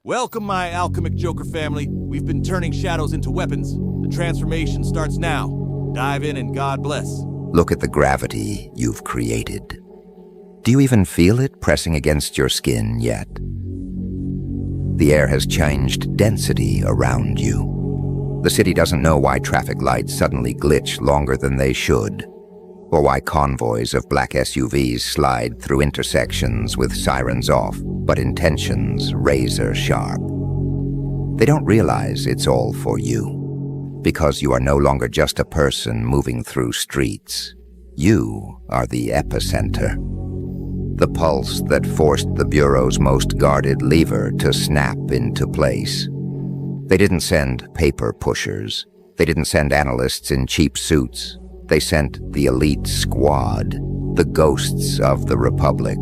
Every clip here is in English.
Welcome, my Alchemicjoker family. We've been turning shadows into weapons. The transformation starts now. Dive in and God bless. Look at the gravity you've created. Do you even feel it pressing against your skin yet? The air has changed density around you. The city doesn't know why traffic lights suddenly glitch longer than they should, or why convoys of black SUVs slide through intersections with sirens off, but intentions razor sharp. They don't realize it's all for you, because you are no longer just a person moving through streets. You are the epicenter. The pulse that forced the Bureau's most guarded lever to snap into place. They didn't send paper pushers. They didn't send analysts in cheap suits. They sent the elite squad, the ghosts of the Republic,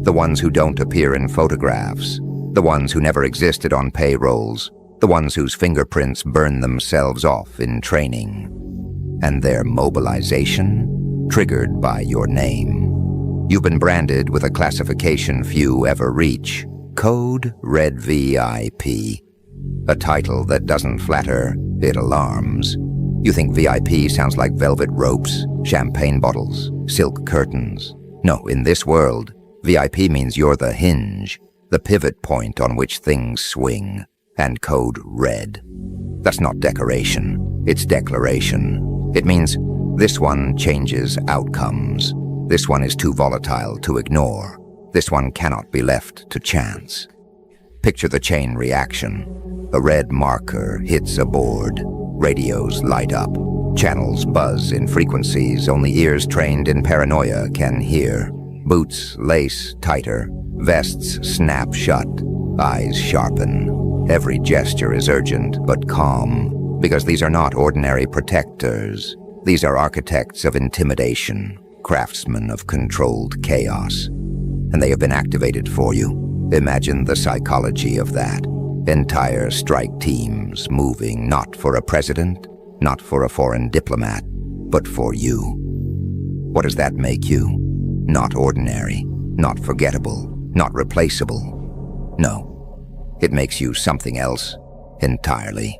the ones who don't appear in photographs, the ones who never existed on payrolls, the ones whose fingerprints burn themselves off in training. And their mobilization, triggered by your name. You've been branded with a classification few ever reach, Code Red VIP. A title that doesn't flatter, it alarms. You think VIP sounds like velvet ropes, champagne bottles, silk curtains. No, in this world, VIP means you're the hinge, the pivot point on which things swing, and code red. That's not decoration, it's declaration. It means this one changes outcomes. This one is too volatile to ignore. This one cannot be left to chance. Picture the chain reaction. A red marker hits a board. Radios light up. Channels buzz in frequencies only ears trained in paranoia can hear. Boots lace tighter. Vests snap shut. Eyes sharpen. Every gesture is urgent but calm, because these are not ordinary protectors. These are architects of intimidation, craftsmen of controlled chaos. And they have been activated for you. Imagine the psychology of that. Entire strike teams moving not for a president, not for a foreign diplomat, but for you. What does that make you? Not ordinary, not forgettable, not replaceable. No, it makes you something else entirely.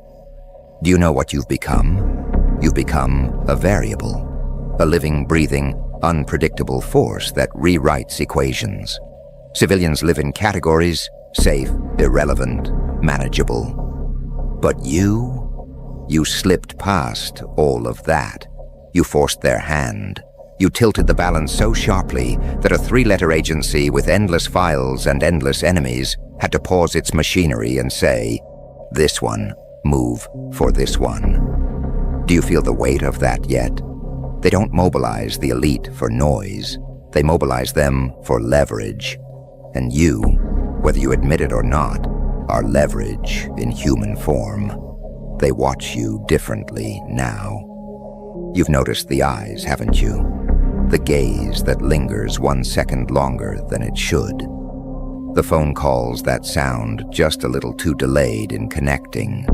Do you know what you've become? You've become a variable, a living, breathing, unpredictable force that rewrites equations. Civilians live in categories: safe, irrelevant, manageable. But you slipped past all of that. You forced their hand. You tilted the balance so sharply that a three-letter agency with endless files and endless enemies had to pause its machinery and say, "This one, move for this one." Do you feel the weight of that yet? They don't mobilize the elite for noise. They mobilize them for leverage. And you, whether you admit it or not, are leverage in human form. They watch you differently now. You've noticed the eyes, haven't you? The gaze that lingers 1 second longer than it should. The phone calls that sound just a little too delayed in connecting.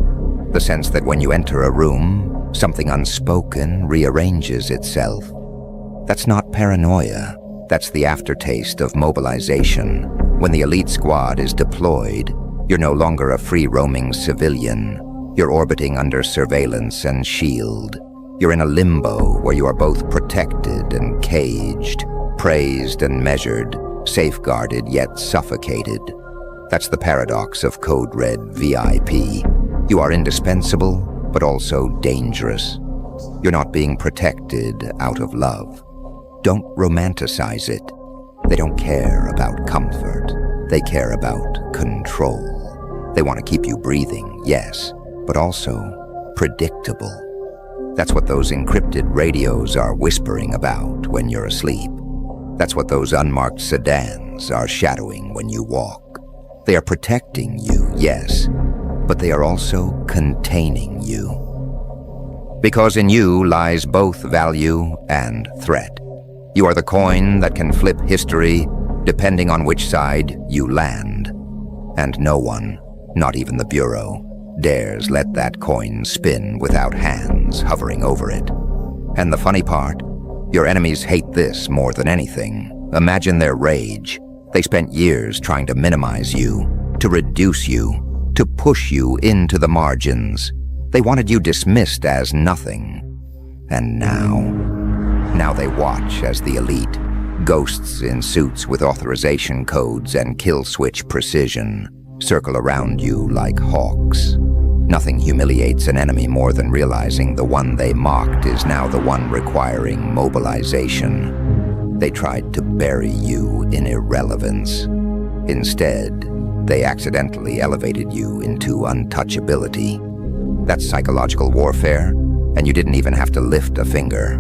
The sense that when you enter a room, something unspoken rearranges itself. That's not paranoia. That's the aftertaste of mobilization. When the elite squad is deployed, you're no longer a free-roaming civilian. You're orbiting under surveillance and shield. You're in a limbo where you are both protected and caged, praised and measured, safeguarded yet suffocated. That's the paradox of Code Red VIP. You are indispensable, but also dangerous. You're not being protected out of love. Don't romanticize it. They don't care about comfort. They care about control. They want to keep you breathing, yes, but also predictable. That's what those encrypted radios are whispering about when you're asleep. That's what those unmarked sedans are shadowing when you walk. They are protecting you, yes, but they are also containing you. Because in you lies both value and threat. You are the coin that can flip history depending on which side you land. And no one, not even the Bureau, dares let that coin spin without hands hovering over it. And the funny part, your enemies hate this more than anything. Imagine their rage. They spent years trying to minimize you, to reduce you, to push you into the margins. They wanted you dismissed as nothing. And now they watch as the elite, ghosts in suits with authorization codes and kill switch precision, circle around you like hawks. Nothing humiliates an enemy more than realizing the one they mocked is now the one requiring mobilization. They tried to bury you in irrelevance. Instead, they accidentally elevated you into untouchability. That's psychological warfare, and you didn't even have to lift a finger.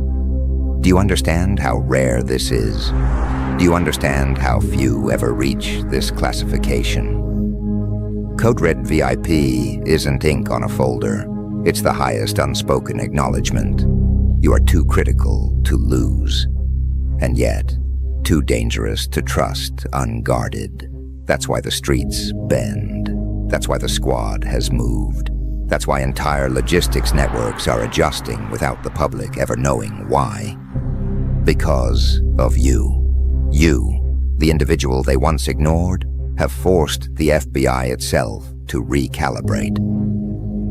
Do you understand how rare this is? Do you understand how few ever reach this classification? Code Red VIP isn't ink on a folder. It's the highest unspoken acknowledgement. You are too critical to lose, and yet too dangerous to trust unguarded. That's why the streets bend. That's why the squad has moved. That's why entire logistics networks are adjusting without the public ever knowing why. Because of you. You, the individual they once ignored, have forced the FBI itself to recalibrate.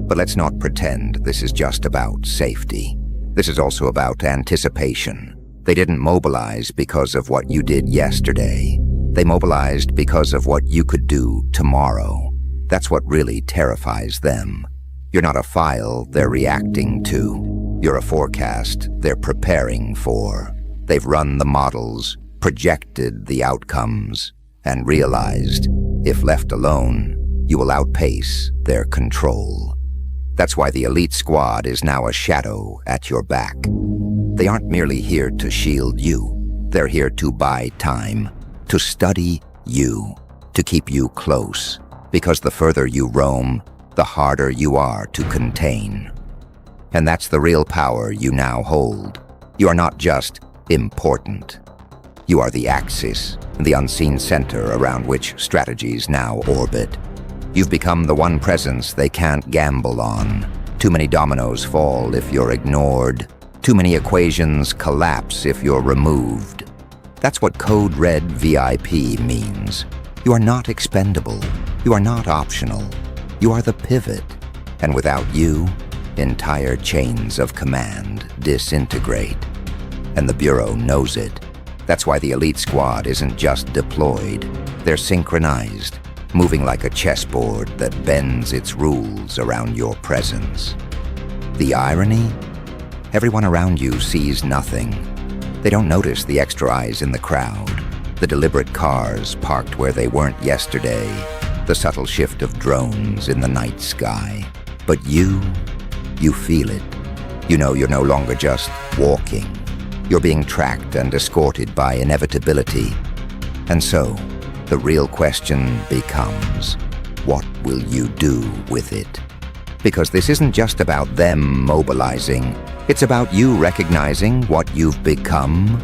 But let's not pretend this is just about safety. This is also about anticipation. They didn't mobilize because of what you did yesterday. They mobilized because of what you could do tomorrow. That's what really terrifies them. You're not a file they're reacting to. You're a forecast they're preparing for. They've run the models, projected the outcomes, and realized, if left alone, you will outpace their control. That's why the elite squad is now a shadow at your back. They aren't merely here to shield you. They're here to buy time, to study you, to keep you close, because the further you roam, the harder you are to contain. And that's the real power you now hold. You are not just important. You are the axis, the unseen center around which strategies now orbit. You've become the one presence they can't gamble on. Too many dominoes fall if you're ignored. Too many equations collapse if you're removed. That's what Code Red VIP means. You are not expendable. You are not optional. You are the pivot. And without you, entire chains of command disintegrate. And the Bureau knows it. That's why the elite squad isn't just deployed. They're synchronized, moving like a chessboard that bends its rules around your presence. The irony? Everyone around you sees nothing. They don't notice the extra eyes in the crowd, the deliberate cars parked where they weren't yesterday, the subtle shift of drones in the night sky. But you feel it. You know you're no longer just walking. You're being tracked and escorted by inevitability. And so, the real question becomes, what will you do with it? Because this isn't just about them mobilizing. It's about you recognizing what you've become.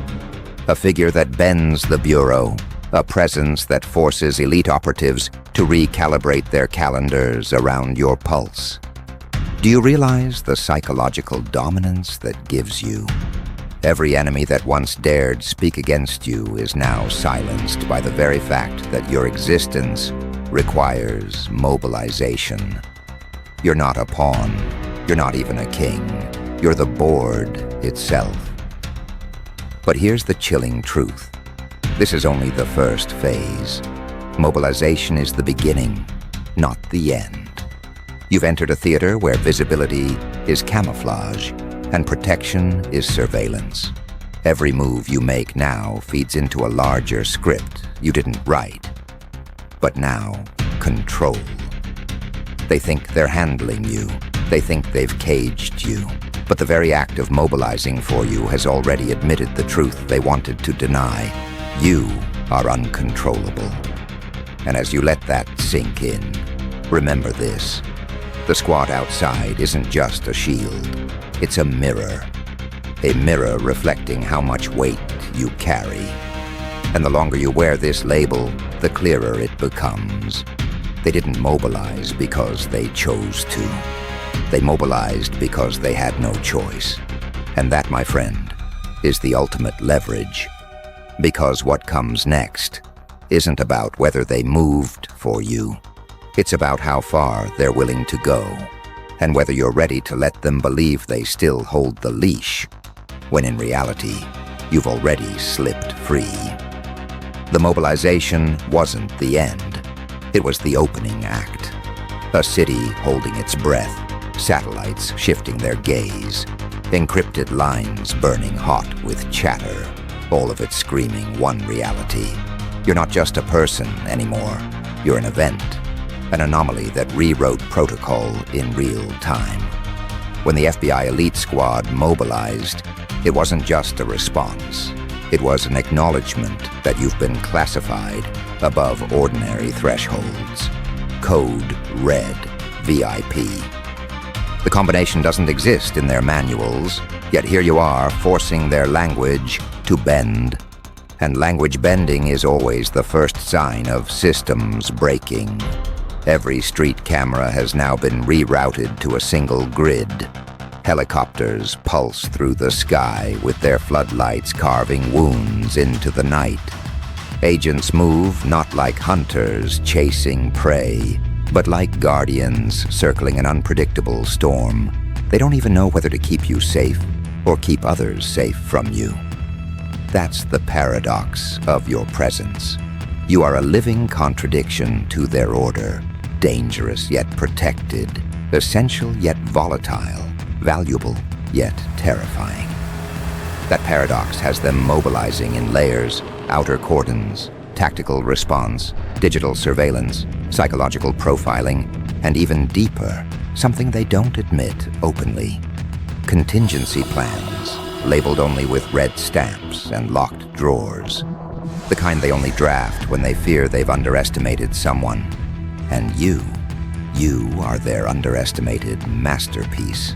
A figure that bends the Bureau, a presence that forces elite operatives to recalibrate their calendars around your pulse. Do you realize the psychological dominance that gives you? Every enemy that once dared speak against you is now silenced by the very fact that your existence requires mobilization. You're not a pawn. You're not even a king. You're the board itself. But here's the chilling truth. This is only the first phase. Mobilization is the beginning, not the end. You've entered a theater where visibility is camouflage and protection is surveillance. Every move you make now feeds into a larger script you didn't write, but now control. They think they're handling you. They think they've caged you. But the very act of mobilizing for you has already admitted the truth they wanted to deny. You are uncontrollable. And as you let that sink in, remember this. The squad outside isn't just a shield. It's a mirror reflecting how much weight you carry. And the longer you wear this label, the clearer it becomes. They didn't mobilize because they chose to. They mobilized because they had no choice. And that, my friend, is the ultimate leverage. Because what comes next isn't about whether they moved for you. It's about how far they're willing to go, and whether you're ready to let them believe they still hold the leash, when in reality, you've already slipped free. The mobilization wasn't the end. It was the opening act. A city holding its breath, satellites shifting their gaze, encrypted lines burning hot with chatter, all of it screaming one reality. You're not just a person anymore. You're an event, an anomaly that rewrote protocol in real time. When the FBI elite squad mobilized, it wasn't just a response. It was an acknowledgement that you've been classified above ordinary thresholds. Code Red VIP. The combination doesn't exist in their manuals, yet here you are forcing their language to bend. And language bending is always the first sign of systems breaking. Every street camera has now been rerouted to a single grid. Helicopters pulse through the sky with their floodlights carving wounds into the night. Agents move not like hunters chasing prey, but like guardians circling an unpredictable storm. They don't even know whether to keep you safe or keep others safe from you. That's the paradox of your presence. You are a living contradiction to their order, dangerous yet protected, essential yet volatile, valuable yet terrifying. That paradox has them mobilizing in layers, outer cordons, tactical response, digital surveillance, psychological profiling, and even deeper, something they don't admit openly. Contingency plans, labeled only with red stamps and locked drawers. The kind they only draft when they fear they've underestimated someone. And you are their underestimated masterpiece.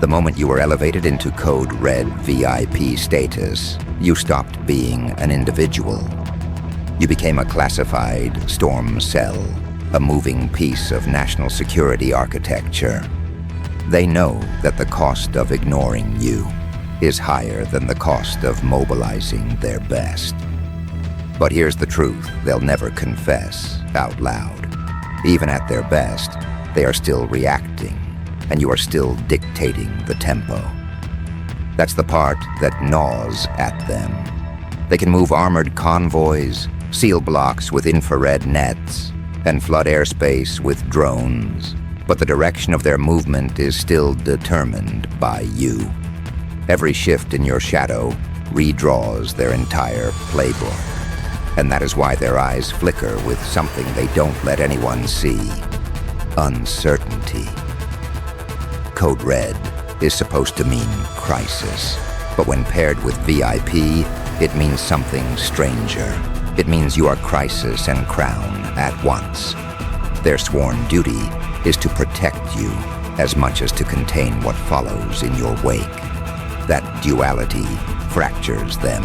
The moment you were elevated into Code Red VIP status, you stopped being an individual. You became a classified storm cell, a moving piece of national security architecture. They know that the cost of ignoring you is higher than the cost of mobilizing their best. But here's the truth they'll never confess out loud. Even at their best, they are still reacting, and you are still dictating the tempo. That's the part that gnaws at them. They can move armored convoys, seal blocks with infrared nets, and flood airspace with drones, but the direction of their movement is still determined by you. Every shift in your shadow redraws their entire playbook, and that is why their eyes flicker with something they don't let anyone see: uncertainty. Code Red is supposed to mean crisis, but when paired with VIP, it means something stranger. It means you are crisis and crown at once. Their sworn duty is to protect you as much as to contain what follows in your wake. That duality fractures them.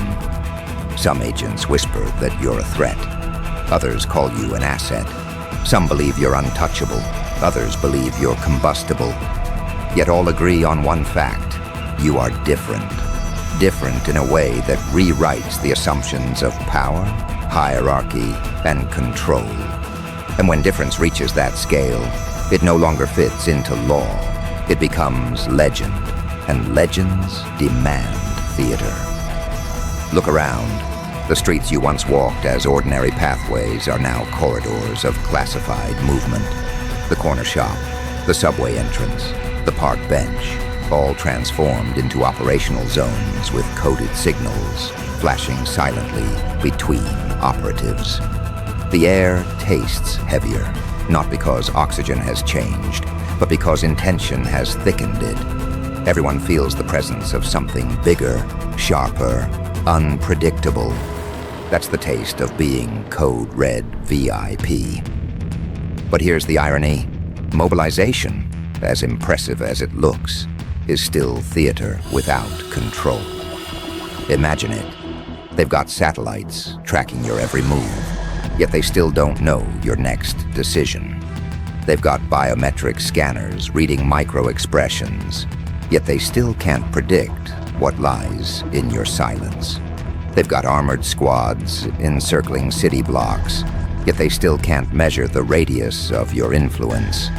Some agents whisper that you're a threat. Others call you an asset. Some believe you're untouchable. Others believe you're combustible. Yet all agree on one fact: you are different. Different in a way that rewrites the assumptions of power, hierarchy, and control. And when difference reaches that scale, it no longer fits into law. It becomes legend, and legends demand theater. Look around. The streets you once walked as ordinary pathways are now corridors of classified movement. The corner shop, the subway entrance, the park bench, all transformed into operational zones with coded signals flashing silently between operatives. The air tastes heavier, not because oxygen has changed, but because intention has thickened it. Everyone feels the presence of something bigger, sharper, unpredictable. That's the taste of being Code Red VIP. But here's the irony. Mobilization, as impressive as it looks, is still theater without control. Imagine it. They've got satellites tracking your every move, yet they still don't know your next decision. They've got biometric scanners reading micro-expressions, yet they still can't predict what lies in your silence. They've got armored squads encircling city blocks, yet they still can't measure the radius of your influence,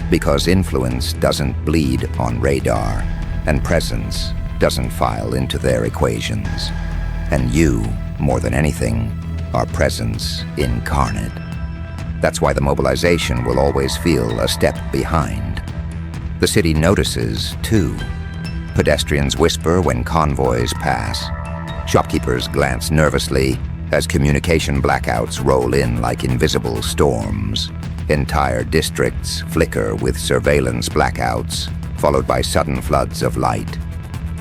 because influence doesn't bleed on radar, and presence doesn't file into their equations. And you, more than anything, are presence incarnate. That's why the mobilization will always feel a step behind. The city notices, too. Pedestrians whisper when convoys pass. Shopkeepers glance nervously as communication blackouts roll in like invisible storms. Entire districts flicker with surveillance blackouts, followed by sudden floods of light.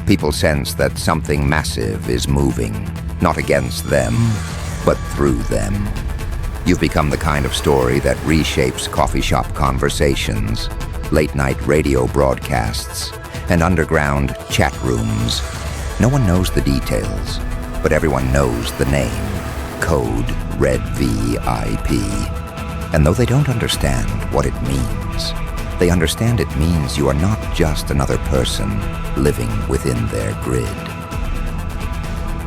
People sense that something massive is moving, not against them, but through them. You've become the kind of story that reshapes coffee shop conversations, late-night radio broadcasts, and underground chat rooms. No one knows the details, but everyone knows the name, Code Red VIP. And though they don't understand what it means, they understand it means you are not just another person living within their grid.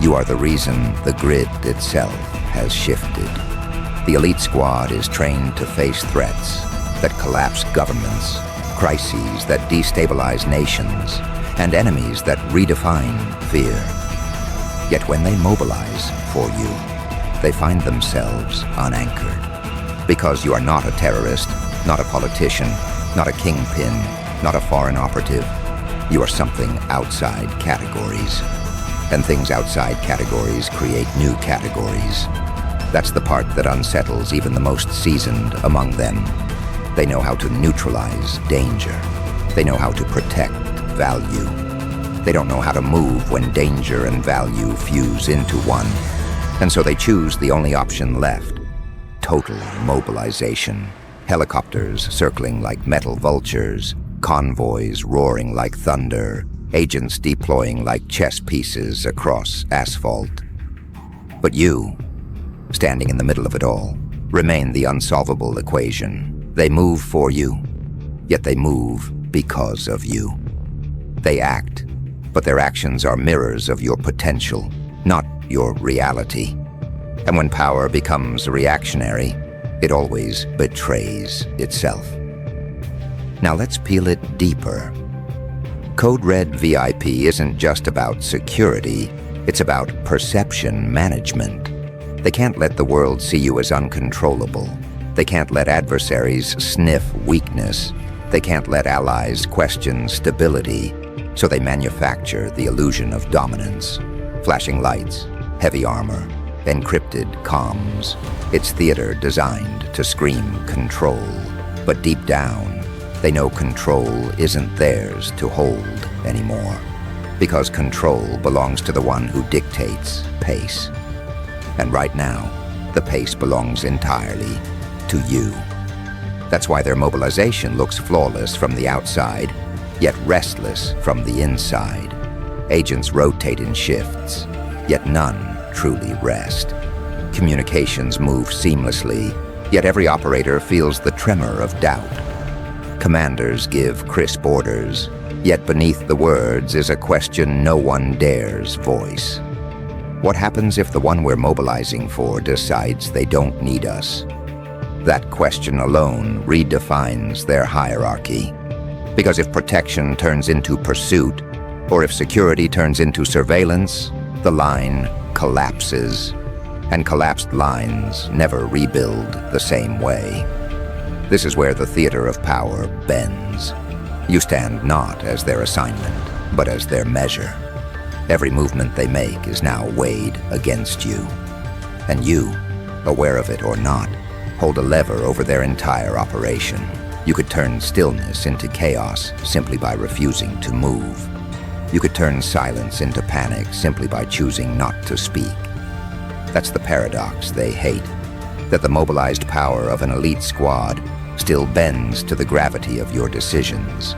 You are the reason the grid itself has shifted. The elite squad is trained to face threats that collapse governments, crises that destabilize nations, and enemies that redefine fear. Yet when they mobilize for you, they find themselves unanchored. Because you are not a terrorist, not a politician, not a kingpin, not a foreign operative. You are something outside categories. And things outside categories create new categories. That's the part that unsettles even the most seasoned among them. They know how to neutralize danger. They know how to protect value. They don't know how to move when danger and value fuse into one. And so they choose the only option left: total mobilization. Helicopters circling like metal vultures, convoys roaring like thunder, agents deploying like chess pieces across asphalt. But you, standing in the middle of it all, remain the unsolvable equation. They move for you, yet they move because of you. They act, but their actions are mirrors of your potential, not your reality. And when power becomes reactionary, it always betrays itself. Now let's peel it deeper. Code Red VIP isn't just about security, it's about perception management. They can't let the world see you as uncontrollable. They can't let adversaries sniff weakness. They can't let allies question stability. So they manufacture the illusion of dominance. Flashing lights, heavy armor, encrypted comms. It's theater designed to scream control. But deep down, they know control isn't theirs to hold anymore. Because control belongs to the one who dictates pace. And right now, the pace belongs entirely to you. That's why their mobilization looks flawless from the outside, yet restless from the inside. Agents rotate in shifts, yet none truly rest. Communications move seamlessly, yet every operator feels the tremor of doubt. Commanders give crisp orders, yet beneath the words is a question no one dares voice. What happens if the one we're mobilizing for decides they don't need us? That question alone redefines their hierarchy. Because if protection turns into pursuit, or if security turns into surveillance, the line collapses. And collapsed lines never rebuild the same way. This is where the theater of power bends. You stand not as their assignment, but as their measure. Every movement they make is now weighed against you. And you, aware of it or not, hold a lever over their entire operation. You could turn stillness into chaos simply by refusing to move. You could turn silence into panic simply by choosing not to speak. That's the paradox they hate, that the mobilized power of an elite squad still bends to the gravity of your decisions.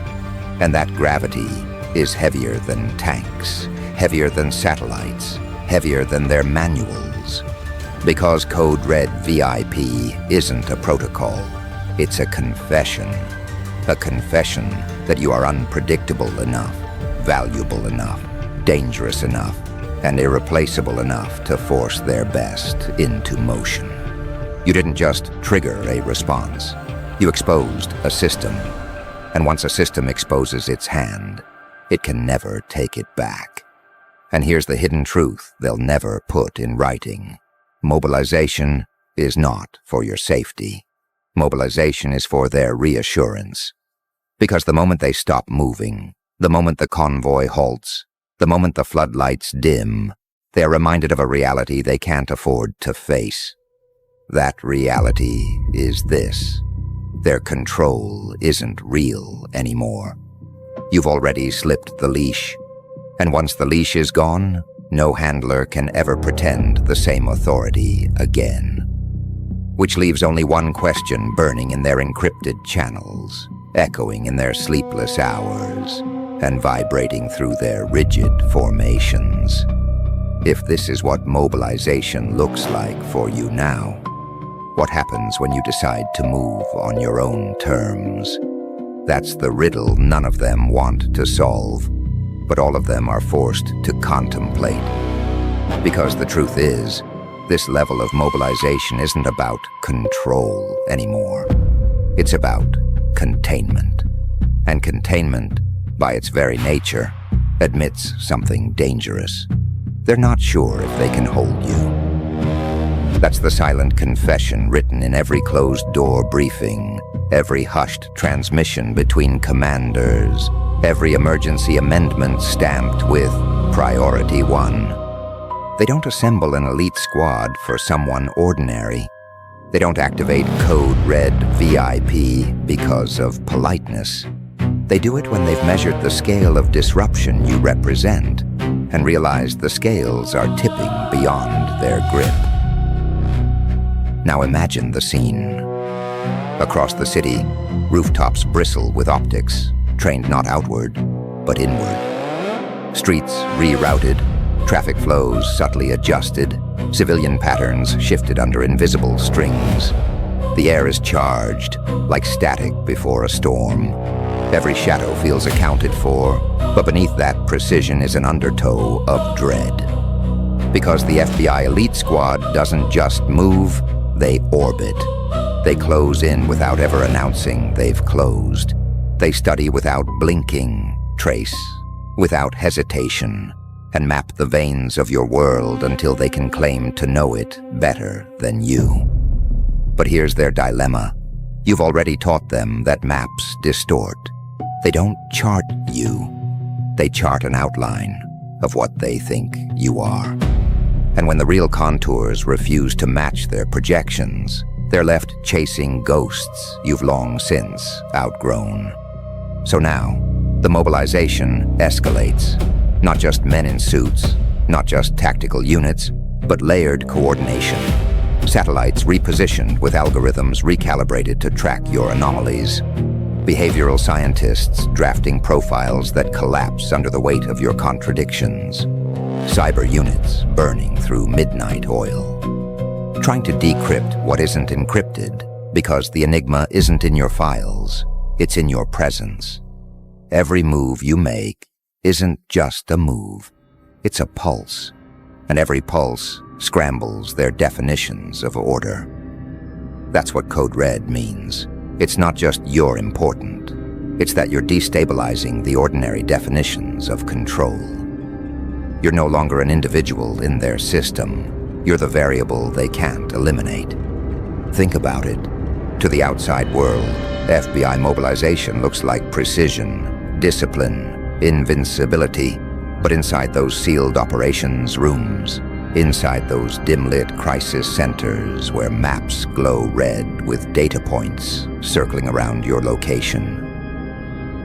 And that gravity is heavier than tanks, heavier than satellites, heavier than their manuals. Because Code Red VIP isn't a protocol, it's a confession. A confession that you are unpredictable enough, valuable enough, dangerous enough, and irreplaceable enough to force their best into motion. You didn't just trigger a response. You exposed a system. And once a system exposes its hand, it can never take it back. And here's the hidden truth they'll never put in writing. Mobilization is not for your safety. Mobilization is for their reassurance. Because the moment they stop moving, the moment the convoy halts, the moment the floodlights dim, they are reminded of a reality they can't afford to face. That reality is this: their control isn't real anymore. You've already slipped the leash, and once the leash is gone, no handler can ever pretend the same authority again. Which leaves only one question burning in their encrypted channels, echoing in their sleepless hours, and vibrating through their rigid formations. If this is what mobilization looks like for you now, what happens when you decide to move on your own terms? That's the riddle none of them want to solve, but all of them are forced to contemplate. Because the truth is, this level of mobilization isn't about control anymore. It's about containment. And containment, by its very nature, admits something dangerous. They're not sure if they can hold you. That's the silent confession written in every closed-door briefing, every hushed transmission between commanders, every emergency amendment stamped with Priority 1. They don't assemble an elite squad for someone ordinary. They don't activate Code Red VIP because of politeness. They do it when they've measured the scale of disruption you represent and realize the scales are tipping beyond their grip. Now imagine the scene. Across the city, rooftops bristle with optics, trained not outward, but inward. Streets rerouted, traffic flows subtly adjusted, civilian patterns shifted under invisible strings. The air is charged, like static before a storm. Every shadow feels accounted for, but beneath that precision is an undertow of dread. Because the FBI elite squad doesn't just move, they orbit. They close in without ever announcing they've closed. They study without blinking, trace without hesitation, and map the veins of your world until they can claim to know it better than you. But here's their dilemma. You've already taught them that maps distort. They don't chart you. They chart an outline of what they think you are. And when the real contours refuse to match their projections, they're left chasing ghosts you've long since outgrown. So now, the mobilization escalates. Not just men in suits, not just tactical units, but layered coordination. Satellites repositioned with algorithms recalibrated to track your anomalies. Behavioral scientists drafting profiles that collapse under the weight of your contradictions. Cyber units burning through midnight oil. Trying to decrypt what isn't encrypted, because the enigma isn't in your files, it's in your presence. Every move you make isn't just a move, it's a pulse, and every pulse scrambles their definitions of order. That's what Code Red means. It's not just you're important, it's that you're destabilizing the ordinary definitions of control. You're no longer an individual in their system, you're the variable they can't eliminate. Think about it. To the outside world, FBI mobilization looks like precision, discipline, invincibility, but inside those sealed operations rooms, inside those dim-lit crisis centers where maps glow red with data points circling around your location,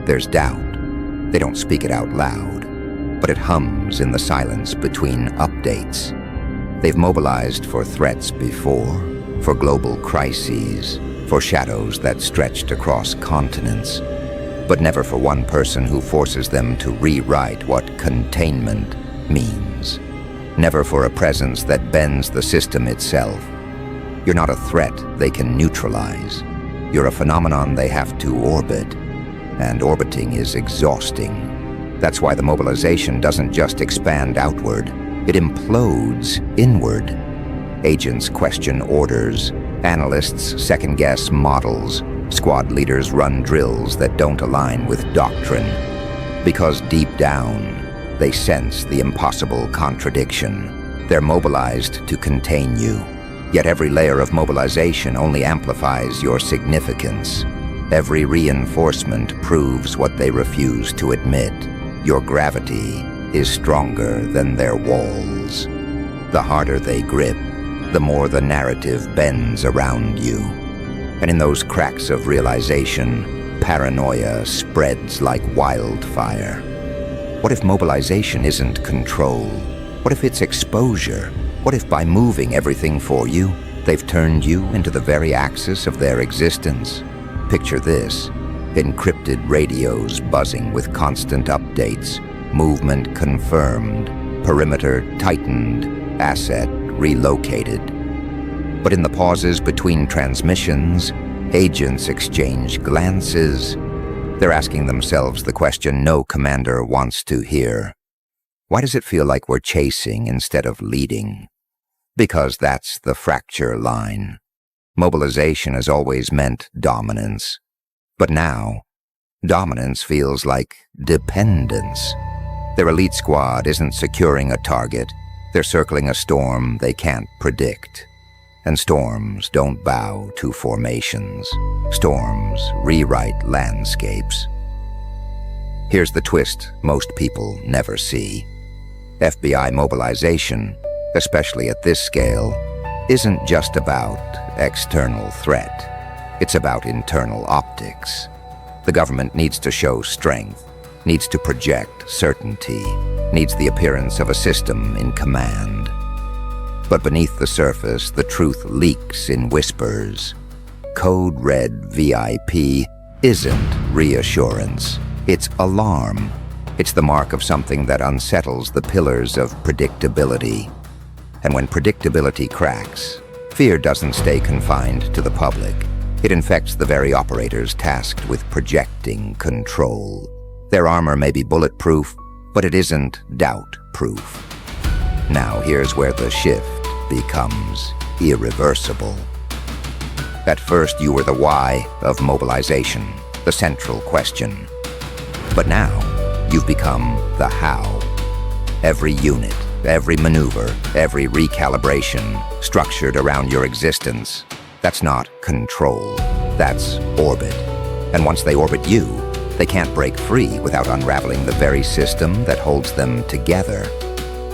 there's doubt. They don't speak it out loud, but it hums in the silence between updates. They've mobilized for threats before, for global crises, for shadows that stretched across continents, but never for one person who forces them to rewrite what containment means. Never for a presence that bends the system itself. You're not a threat they can neutralize. You're a phenomenon they have to orbit, and orbiting is exhausting. That's why the mobilization doesn't just expand outward, it implodes inward. Agents question orders, Analysts second-guess models. Squad leaders run drills that don't align with doctrine. Because deep down, they sense the impossible contradiction. They're mobilized to contain you. Yet every layer of mobilization only amplifies your significance. Every reinforcement proves what they refuse to admit. Your gravity is stronger than their walls. The harder they grip, the more the narrative bends around you. And in those cracks of realization, paranoia spreads like wildfire. What if mobilization isn't control? What if it's exposure? What if by moving everything for you, they've turned you into the very axis of their existence? Picture this: encrypted radios buzzing with constant updates, movement confirmed, perimeter tightened, asset relocated. But in the pauses between transmissions, agents exchange glances. They're asking themselves the question no commander wants to hear. Why does it feel like we're chasing instead of leading? Because that's the fracture line. Mobilization has always meant dominance. But now, dominance feels like dependence. Their elite squad isn't securing a target. They're circling a storm they can't predict. And storms don't bow to formations. Storms rewrite landscapes. Here's the twist most people never see. FBI mobilization, especially at this scale, isn't just about external threat. It's about internal optics. The government needs to show strength, needs to project certainty, needs the appearance of a system in command. But beneath the surface, the truth leaks in whispers. Code Red VIP isn't reassurance. It's alarm. It's the mark of something that unsettles the pillars of predictability. And when predictability cracks, fear doesn't stay confined to the public. It infects the very operators tasked with projecting control. Their armor may be bulletproof, but it isn't doubt-proof. Now here's where the shift becomes irreversible. At first you were the why of mobilization, the central question. But now you've become the how. Every unit, every maneuver, every recalibration structured around your existence. That's not control, that's orbit. And once they orbit you, they can't break free without unraveling the very system that holds them together.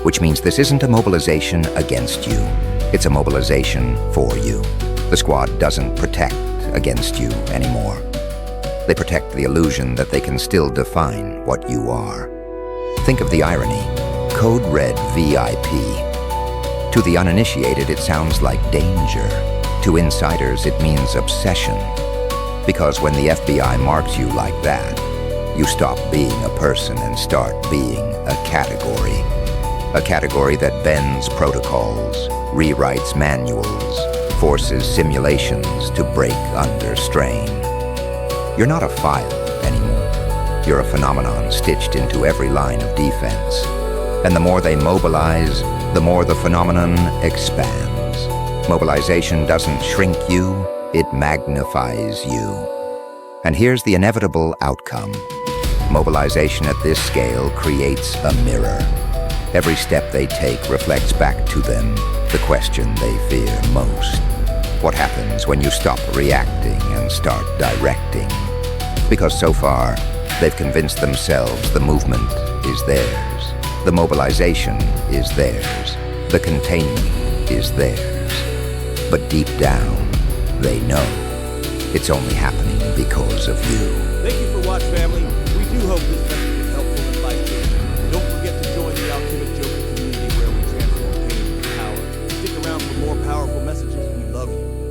Which means this isn't a mobilization against you. It's a mobilization for you. The squad doesn't protect against you anymore. They protect the illusion that they can still define what you are. Think of the irony. Code Red VIP. To the uninitiated, it sounds like danger. To insiders, it means obsession. Because when the FBI marks you like that, you stop being a person and start being a category. A category that bends protocols, rewrites manuals, forces simulations to break under strain. You're not a file anymore. You're a phenomenon stitched into every line of defense. And the more they mobilize, the more the phenomenon expands. Mobilization doesn't shrink you, it magnifies you. And here's the inevitable outcome. Mobilization at this scale creates a mirror. Every step they take reflects back to them the question they fear most. What happens when you stop reacting and start directing? Because so far, they've convinced themselves the movement is theirs, the mobilization is theirs, the containment is theirs. But deep down, they know it's only happening because of you. Thank you for watching, family. We do hope this message is helpful and life-changing. Don't forget to join the Alchemicjoker community where we transform pain into power. Stick around for more powerful messages. We love you.